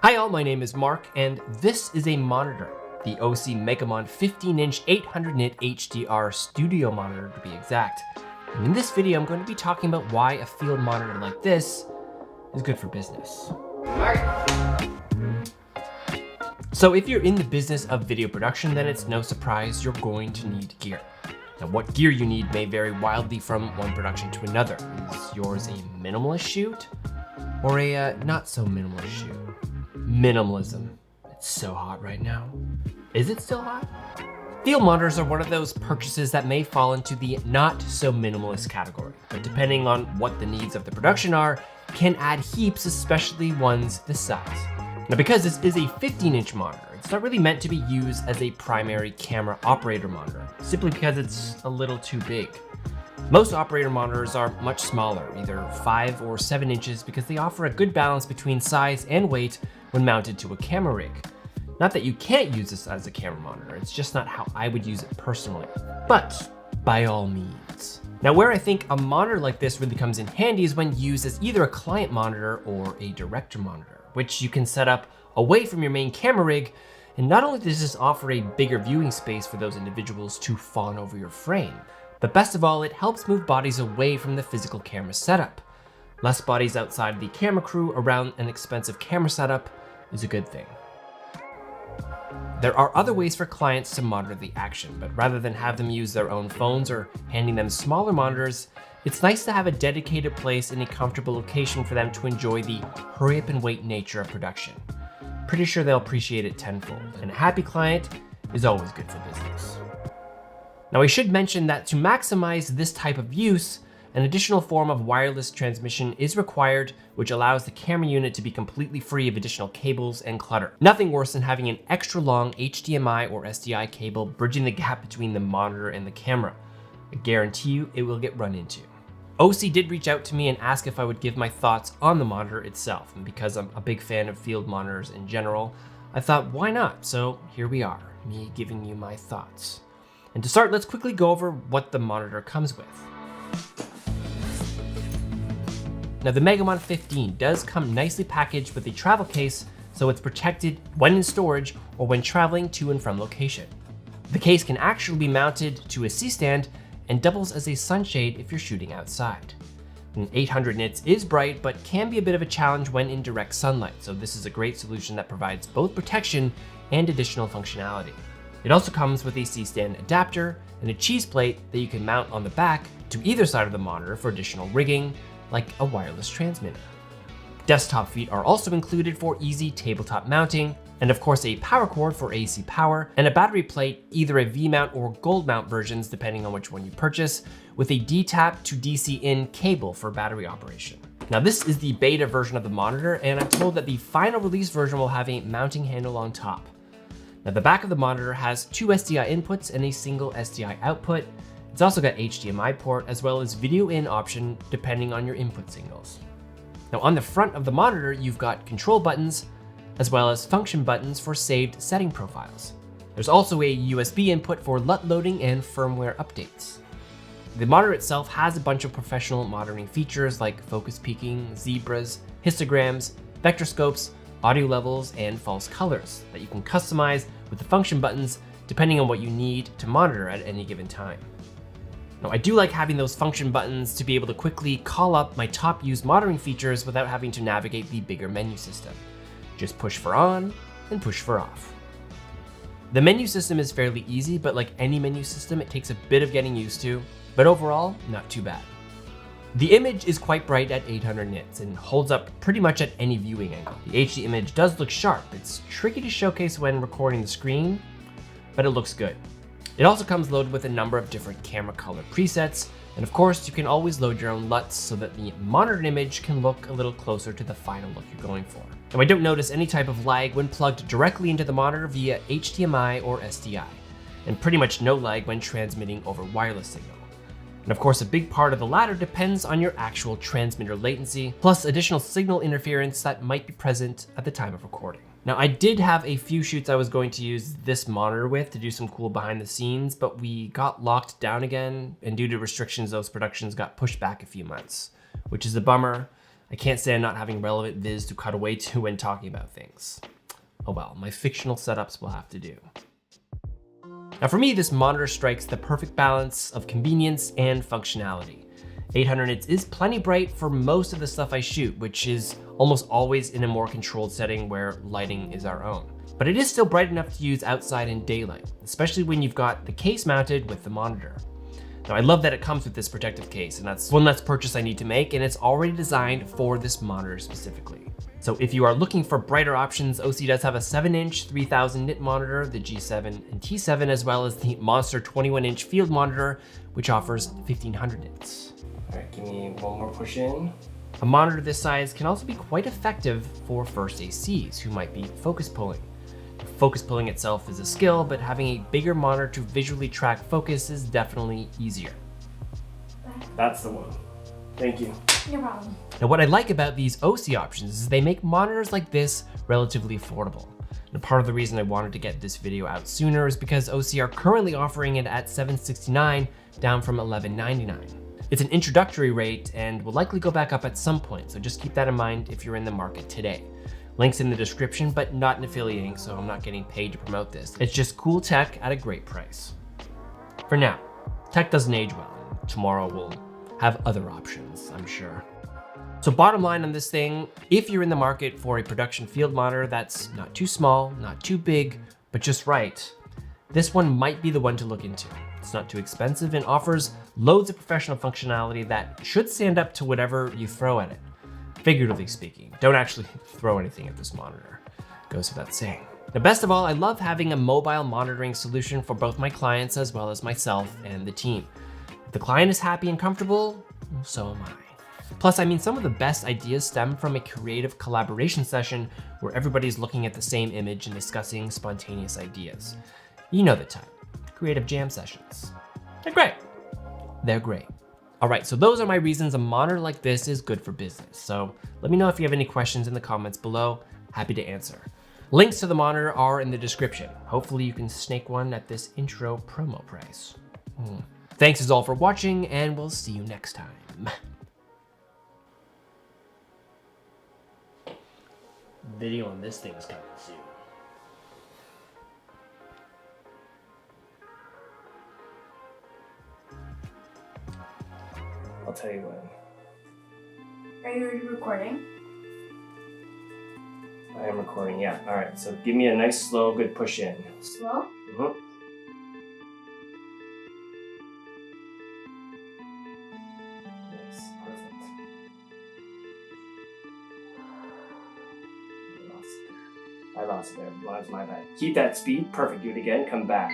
Hi all, my name is Mark, and this is a monitor, the OC Megamon 15-inch 800-nit HDR studio monitor to be exact. And in this video, I'm going to be talking about why a field monitor like this is good for business. So if you're in the business of video production, then it's no surprise you're going to need gear. Now, what gear you need may vary wildly from one production to another. Is yours a minimalist shoot or a not so minimalist shoot? Minimalism. It's so hot right now. Is it still hot? Field monitors are one of those purchases that may fall into the not so minimalist category, but depending on what the needs of the production are, can add heaps, especially ones this size. Now, because this is a 15-inch monitor, it's not really meant to be used as a primary camera operator monitor, simply because it's a little too big. Most operator monitors are much smaller, either 5 or 7 inches, because they offer a good balance between size and weight when mounted to a camera rig. Not that you can't use this as a camera monitor, it's just not how I would use it personally, but by all means. Now, where I think a monitor like this really comes in handy is when used as either a client monitor or a director monitor, which you can set up away from your main camera rig. And not only does this offer a bigger viewing space for those individuals to fawn over your frame, but best of all, it helps move bodies away from the physical camera setup. Less bodies outside of the camera crew around an expensive camera setup is a good thing. There are other ways for clients to monitor the action, but rather than have them use their own phones or handing them smaller monitors, it's nice to have a dedicated place in a comfortable location for them to enjoy the hurry up and wait nature of production. Pretty sure they'll appreciate it tenfold, and a happy client is always good for business. Now, I should mention that to maximize this type of use, an additional form of wireless transmission is required, which allows the camera unit to be completely free of additional cables and clutter. Nothing worse than having an extra long HDMI or SDI cable bridging the gap between the monitor and the camera. I guarantee you it will get run into. OC did reach out to me and ask if I would give my thoughts on the monitor itself, and because I'm a big fan of field monitors in general, I thought why not? So here we are, me giving you my thoughts. And to start, let's quickly go over what the monitor comes with. Now, the Megamon 15 does come nicely packaged with a travel case, so it's protected when in storage or when traveling to and from location. The case can actually be mounted to a C-stand and doubles as a sunshade if you're shooting outside. And 800 nits is bright, but can be a bit of a challenge when in direct sunlight, so this is a great solution that provides both protection and additional functionality. It also comes with a C-stand adapter and a cheese plate that you can mount on the back to either side of the monitor for additional rigging, like a wireless transmitter. Desktop feet are also included for easy tabletop mounting, and of course a power cord for AC power, and a battery plate, either a V-mount or gold mount versions depending on which one you purchase, with a D-tap to DC-in cable for battery operation. Now, this is the beta version of the monitor, and I'm told that the final release version will have a mounting handle on top. Now, the back of the monitor has 2 SDI inputs and a single SDI output. It's also got HDMI port as well as video in option depending on your input signals. Now, on the front of the monitor, you've got control buttons as well as function buttons for saved setting profiles. There's also a USB input for LUT loading and firmware updates. The monitor itself has a bunch of professional monitoring features like focus peaking, zebras, histograms, vector scopes, audio levels, and false colors that you can customize with the function buttons depending on what you need to monitor at any given time. Now, I do like having those function buttons to be able to quickly call up my top used monitoring features without having to navigate the bigger menu system. Just push for on and push for off. The menu system is fairly easy, but like any menu system, it takes a bit of getting used to, but overall, not too bad. The image is quite bright at 800 nits and holds up pretty much at any viewing angle. The HD image does look sharp. It's tricky to showcase when recording the screen, but it looks good. It also comes loaded with a number of different camera color presets, and of course, you can always load your own LUTs so that the monitored image can look a little closer to the final look you're going for. Now, I don't notice any type of lag when plugged directly into the monitor via HDMI or SDI, and pretty much no lag when transmitting over wireless signal. And of course, a big part of the latter depends on your actual transmitter latency, plus additional signal interference that might be present at the time of recording. Now, I did have a few shoots I was going to use this monitor with to do some cool behind the scenes, but we got locked down again, and due to restrictions, those productions got pushed back a few months, which is a bummer. I can't stand not having relevant viz to cut away to when talking about things. Oh well, my fictional setups will have to do. Now for me, this monitor strikes the perfect balance of convenience and functionality. 800 nits is plenty bright for most of the stuff I shoot, which is almost always in a more controlled setting where lighting is our own. But it is still bright enough to use outside in daylight, especially when you've got the case mounted with the monitor. Now I love that it comes with this protective case, and that's one less purchase I need to make, and it's already designed for this monitor specifically. So if you are looking for brighter options, OC does have a 7-inch 3000 nit monitor, the G7 and T7, as well as the monster 21-inch field monitor, which offers 1500 nits. All right, give me one more push in. A monitor this size can also be quite effective for first ACs who might be focus pulling. Focus pulling itself is a skill, but having a bigger monitor to visually track focus is definitely easier. That's the one. Thank you. No problem. Now what I like about these OC options is they make monitors like this relatively affordable. And part of the reason I wanted to get this video out sooner is because OC are currently offering it at $769, down from $1199. It's an introductory rate and will likely go back up at some point, so just keep that in mind if you're in the market today. Links in the description, but not an affiliating, so I'm not getting paid to promote this. It's just cool tech at a great price. For now, tech doesn't age well, and tomorrow we'll have other options, I'm sure. So bottom line on this thing, if you're in the market for a production field monitor that's not too small, not too big, but just right, this one might be the one to look into. It's not too expensive and offers loads of professional functionality that should stand up to whatever you throw at it. Figuratively speaking, don't actually throw anything at this monitor. Goes without saying. Now, best of all, I love having a mobile monitoring solution for both my clients as well as myself and the team. If the client is happy and comfortable, so am I. Plus, I mean, some of the best ideas stem from a creative collaboration session where everybody's looking at the same image and discussing spontaneous ideas. You know the type, creative jam sessions. They're great. They're great. All right, so those are my reasons a monitor like this is good for business. So let me know if you have any questions in the comments below. Happy to answer. Links to the monitor are in the description. Hopefully you can snake one at this intro promo price. Thanks as all for watching, and we'll see you next time. Video on this thing is coming soon. I'll tell you when. Are you recording? I am recording, yeah. All right, so give me a nice, slow, good push in. Slow? Mm-hmm. Yes, perfect. I lost it there. That's my bad. Keep that speed. Perfect. Do it again. Come back.